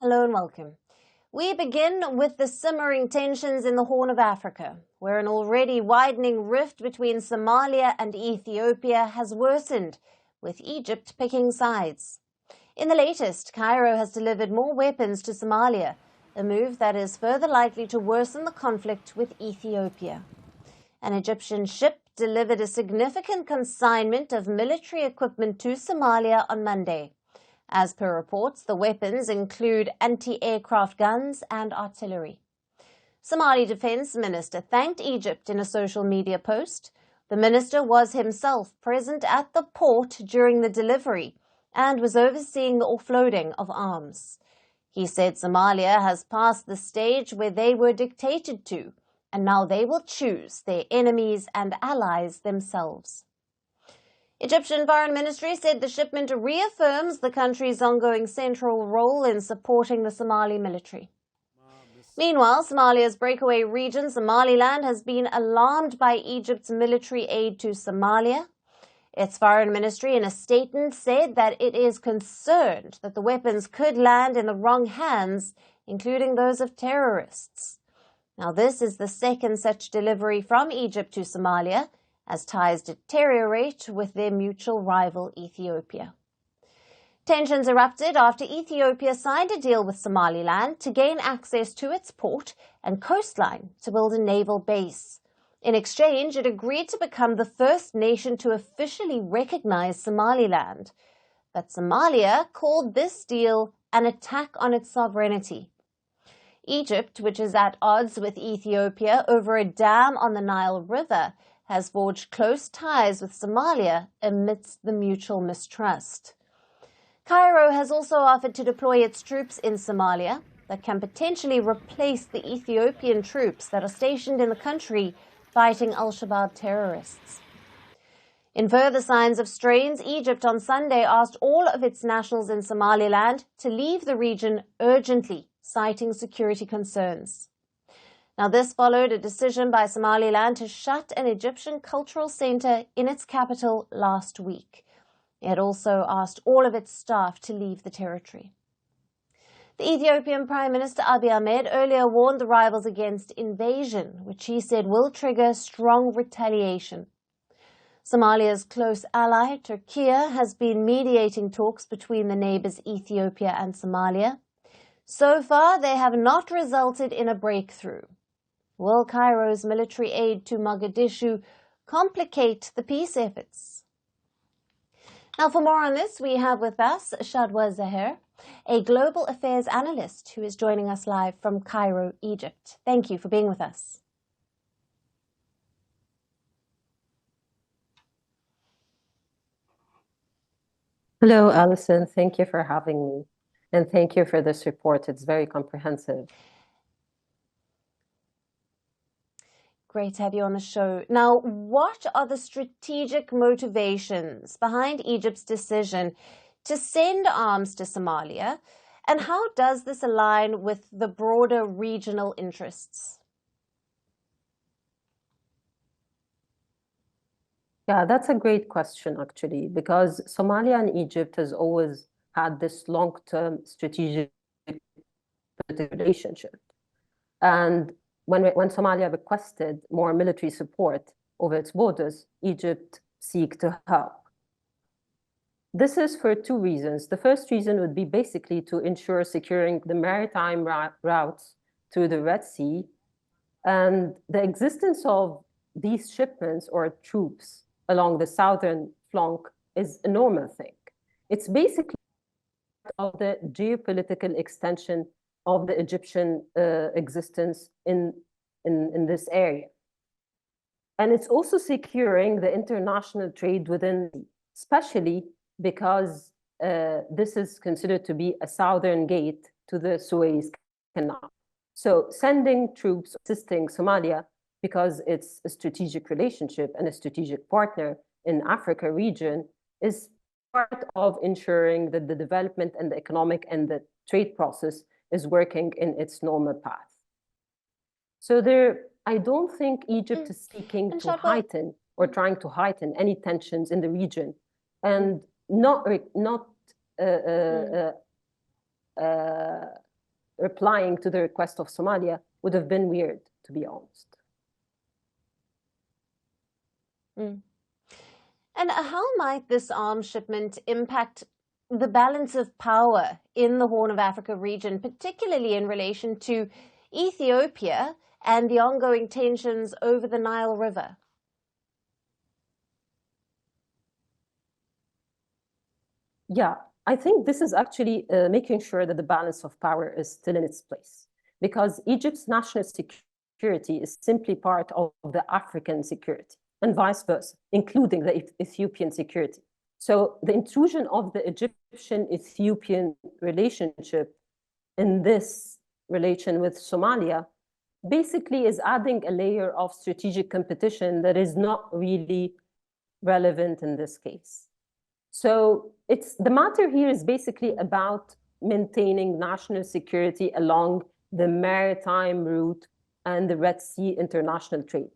Hello and welcome. We begin with the simmering tensions in the Horn of Africa, where an already widening rift between Somalia and Ethiopia has worsened, with Egypt picking sides. In the latest, Cairo has delivered more weapons to Somalia, a move that is further likely to worsen the conflict with Ethiopia. An Egyptian ship delivered a significant consignment of military equipment to Somalia on Monday. As per reports, the weapons include anti-aircraft guns and artillery. Somali Defense Minister thanked Egypt in a social media post. The minister was himself present at the port during the delivery and was overseeing the offloading of arms. He said Somalia has passed the stage where they were dictated to, and now they will choose their enemies and allies themselves. Egyptian Foreign Ministry said the shipment reaffirms the country's ongoing central role in supporting the Somali military. Meanwhile, Somalia's breakaway region, Somaliland, has been alarmed by Egypt's military aid to Somalia. Its foreign ministry, in a statement, said that it is concerned that the weapons could land in the wrong hands, including those of terrorists. Now, this is the second such delivery from Egypt to Somalia, as ties deteriorate with their mutual rival Ethiopia. Tensions erupted after Ethiopia signed a deal with Somaliland to gain access to its port and coastline to build a naval base. In exchange, it agreed to become the first nation to officially recognize Somaliland. But Somalia called this deal an attack on its sovereignty. Egypt, which is at odds with Ethiopia over a dam on the Nile River, has forged close ties with Somalia amidst the mutual mistrust. Cairo has also offered to deploy its troops in Somalia that can potentially replace the Ethiopian troops that are stationed in the country fighting al-Shabaab terrorists. In further signs of strains, Egypt on Sunday asked all of its nationals in Somaliland to leave the region urgently, citing security concerns. Now, this followed a decision by Somaliland to shut an Egyptian cultural center in its capital last week. It also asked all of its staff to leave the territory. The Ethiopian Prime Minister Abiy Ahmed earlier warned the rivals against invasion, which he said will trigger strong retaliation. Somalia's close ally, Turkey, has been mediating talks between the neighbors Ethiopia and Somalia. So far, they have not resulted in a breakthrough. Will Cairo's military aid to Mogadishu complicate the peace efforts? Now, for more on this, we have with us Shadwa Zaher, a global affairs analyst who is joining us live from Cairo, Egypt. Thank you for being with us. Hello, Alyson. Thank you for having me. And thank you for this report. It's very comprehensive. Great to have you on the show. Now, what are the strategic motivations behind Egypt's decision to send arms to Somalia, and how does this align with the broader regional interests? Yeah, that's a great question, actually, because Somalia and Egypt has always had this long-term strategic relationship. And when Somalia requested more military support over its borders, Egypt sought to help. This is for two reasons. The first reason would be basically to ensure securing the maritime routes through the Red Sea, and the existence of these shipments or troops along the southern flank is a normal thing. It's basically of the geopolitical extension of the Egyptian existence in this area. And it's also securing the international trade within, especially because this is considered to be a southern gate to the Suez Canal. So sending troops, assisting Somalia, because it's a strategic relationship and a strategic partner in Africa region, is part of ensuring that the development and the economic and the trade process is working in its normal path. So I don't think Egypt is seeking to heighten or trying to heighten any tensions in the region, and not replying to the request of Somalia would have been weird, to be honest. Mm. And how might this arms shipment impact the balance of power in the Horn of Africa region, particularly in relation to Ethiopia and the ongoing tensions over the Nile River? Yeah, I think this is actually making sure that the balance of power is still in its place, because Egypt's national security is simply part of the African security and vice versa, including the Ethiopian security. So the intrusion of the Egyptian-Ethiopian relationship in this relation with Somalia basically is adding a layer of strategic competition that is not really relevant in this case. So the matter here is basically about maintaining national security along the maritime route and the Red Sea international trade.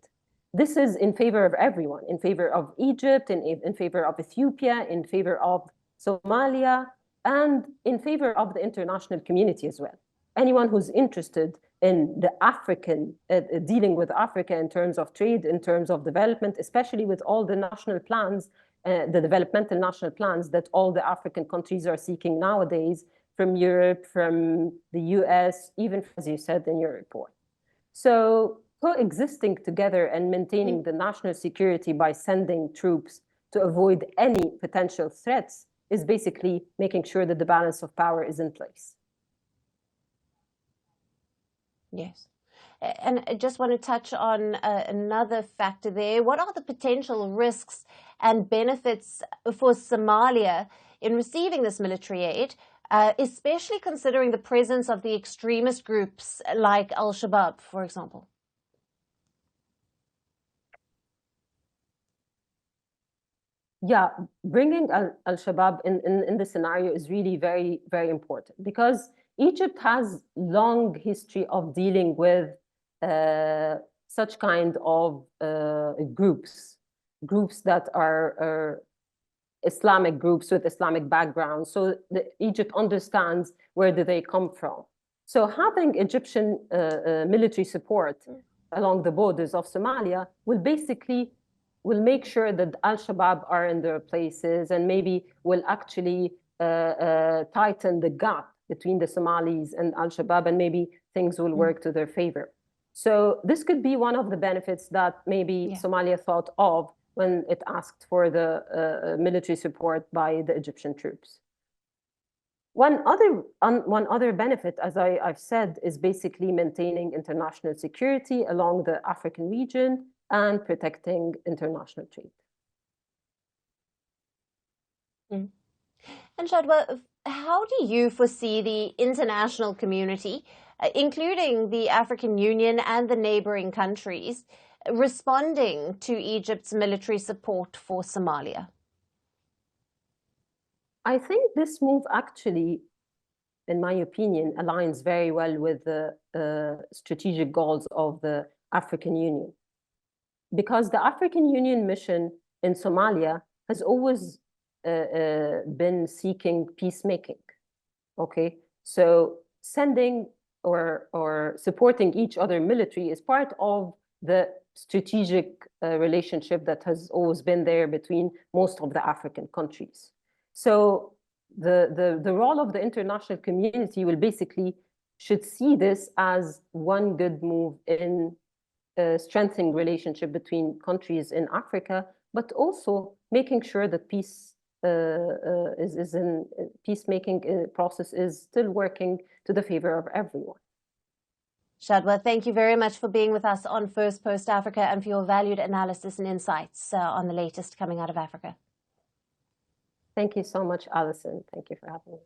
This is in favor of everyone, in favor of Egypt, in favor of Ethiopia, in favor of Somalia, and in favor of the international community as well. Anyone who's interested in the African, dealing with Africa in terms of trade, in terms of development, especially with all the national plans, the developmental national plans that all the African countries are seeking nowadays, from Europe, from the US, even as you said in your report. So coexisting together and maintaining the national security by sending troops to avoid any potential threats is basically making sure that the balance of power is in place. Yes. And I just want to touch on another factor there. What are the potential risks and benefits for Somalia in receiving this military aid, especially considering the presence of the extremist groups like Al-Shabaab, for example? Yeah, bringing Al-Shabaab in the scenario is really very, very important, because Egypt has long history of dealing with such kind of groups that are Islamic groups with Islamic backgrounds. So Egypt understands where do they come from. So having Egyptian military support along the borders of Somalia will make sure that Al-Shabaab are in their places, and maybe will actually tighten the gap between the Somalis and Al-Shabaab, and maybe things will work to their favor. So this could be one of the benefits that maybe Somalia thought of when it asked for the military support by the Egyptian troops. One other benefit, as I've said, is basically maintaining international security along the African region and protecting international trade. And Shadwa, how do you foresee the international community, including the African Union and the neighboring countries, responding to Egypt's military support for Somalia? I think this move actually, in my opinion, aligns very well with the strategic goals of the African Union. Because the African Union mission in Somalia has always been seeking peacemaking, okay? So sending or supporting each other military is part of the strategic relationship that has always been there between most of the African countries. So the role of the international community should see this as one good move in strengthening relationship between countries in Africa, but also making sure that peacemaking process is still working to the favor of everyone. Shadwa, thank you very much for being with us on Firstpost Africa and for your valued analysis and insights on the latest coming out of Africa. Thank you so much, Alyson. Thank you for having me.